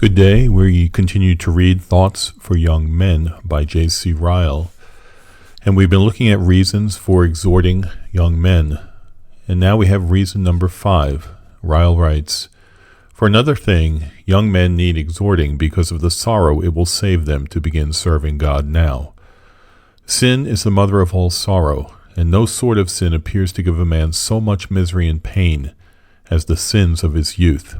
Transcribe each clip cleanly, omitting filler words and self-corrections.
Good day. We continue to read Thoughts for Young Men by J.C.Ryle. And we've been looking at reasons for exhorting young men. And now we have reason number 5. Ryle writes, "For another thing, young men need exhorting because of the sorrow it will save them to begin serving God now. Sin is the mother of all sorrow, and no sort of sin appears to give a man so much misery and pain as the sins of his youth.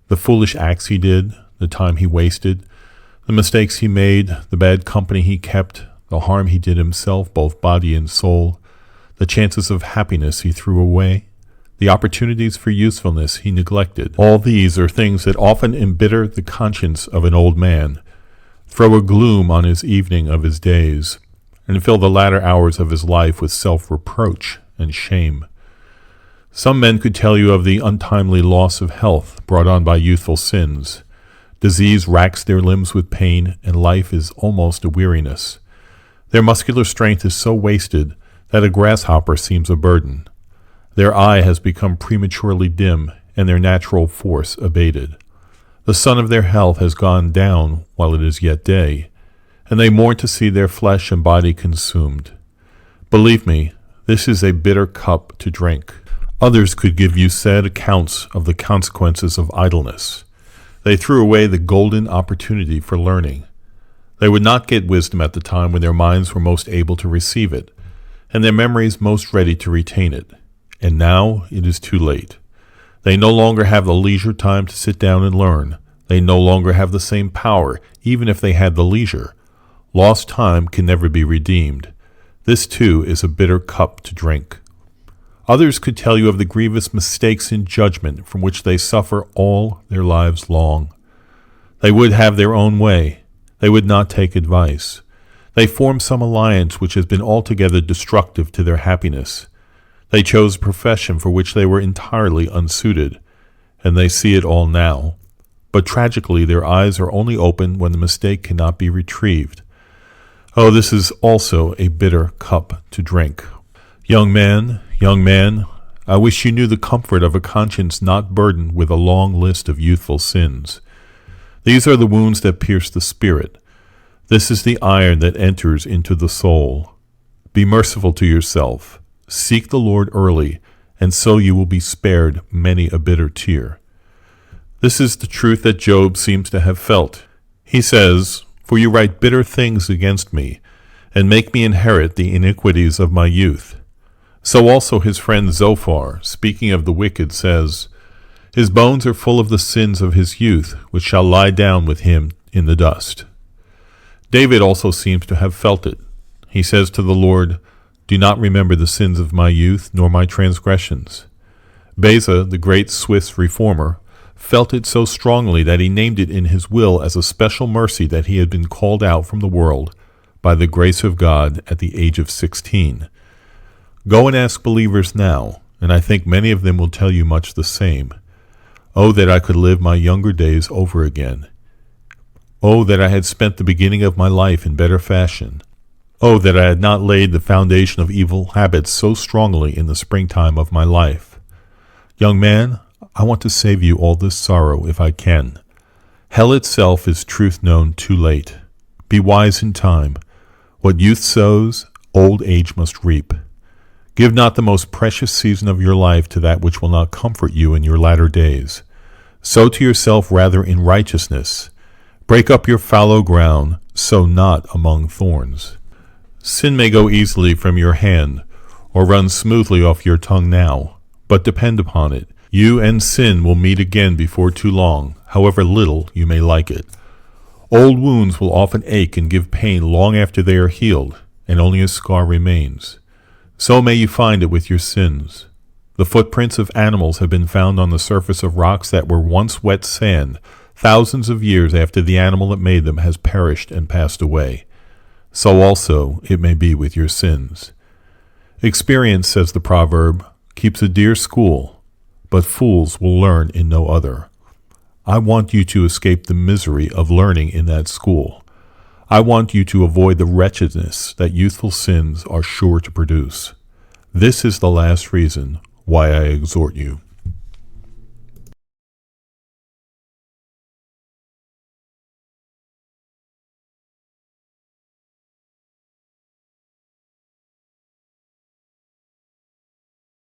The foolish acts he did, the time he wasted, the mistakes he made, the bad company he kept, the harm he did himself, both body and soul, the chances of happiness he threw away, the opportunities for usefulness he neglected. All these are things that often embitter the conscience of an old man, throw a gloom on his evening of his days, and fill the latter hours of his life with self-reproach and shame. Some men could tell you of the untimely loss of health brought on by youthful sins. Disease racks their limbs with pain, and life is almost a weariness. Their muscular strength is so wasted that a grasshopper seems a burden. Their eye has become prematurely dim, and their natural force abated. The sun of their health has gone down while it is yet day, and they mourn to see their flesh and body consumed. Believe me, this is a bitter cup to drink. Others could give you sad accounts of the consequences of idleness. They threw away the golden opportunity for learning. They would not get wisdom at the time when their minds were most able to receive it, and their memories most ready to retain it. And now it is too late. They no longer have the leisure time to sit down and learn. They no longer have the same power, even if they had the leisure. Lost time can never be redeemed. This too is a bitter cup to drink. Others could tell you of the grievous mistakes in judgment from which they suffer all their lives long. They would have their own way. They would not take advice. They form some alliance which has been altogether destructive to their happiness. They chose a profession for which they were entirely unsuited, and they see it all now. But tragically, their eyes are only opened when the mistake cannot be retrieved. Oh, this is also a bitter cup to drink. Young man, I wish you knew the comfort of a conscience not burdened with a long list of youthful sins. These are the wounds that pierce the spirit. This is the iron that enters into the soul. Be merciful to yourself. Seek the Lord early, and so you will be spared many a bitter tear. This is the truth that Job seems to have felt. He says, "For you write bitter things against me, and make me inherit the iniquities of my youth." So also his friend Zophar, speaking of the wicked, says, "His bones are full of the sins of his youth, which shall lie down with him in the dust." David also seems to have felt it. He says to the Lord, "Do not remember the sins of my youth, nor my transgressions." Beza, the great Swiss reformer, felt it so strongly that he named it in his will as a special mercy that he had been called out from the world by the grace of God at the age of 16. Go and ask believers now, and I think many of them will tell you much the same. Oh, that I could live my younger days over again. Oh, that I had spent the beginning of my life in better fashion. Oh, that I had not laid the foundation of evil habits so strongly in the springtime of my life. Young man, I want to save you all this sorrow if I can. Hell itself is truth known too late. Be wise in time. What youth sows, old age must reap. Give not the most precious season of your life to that which will not comfort you in your latter days. Sow to yourself rather in righteousness. Break up your fallow ground, sow not among thorns. Sin may go easily from your hand, or run smoothly off your tongue now, but depend upon it, you and sin will meet again before too long, however little you may like it. Old wounds will often ache and give pain long after they are healed, and only a scar remains. So may you find it with your sins. The footprints of animals have been found on the surface of rocks that were once wet sand, thousands of years after the animal that made them has perished and passed away. So also it may be with your sins. Experience, says the proverb, keeps a dear school, but fools will learn in no other. I want you to escape the misery of learning in that school. I want you to avoid the wretchedness that youthful sins are sure to produce. This is the last reason why I exhort you.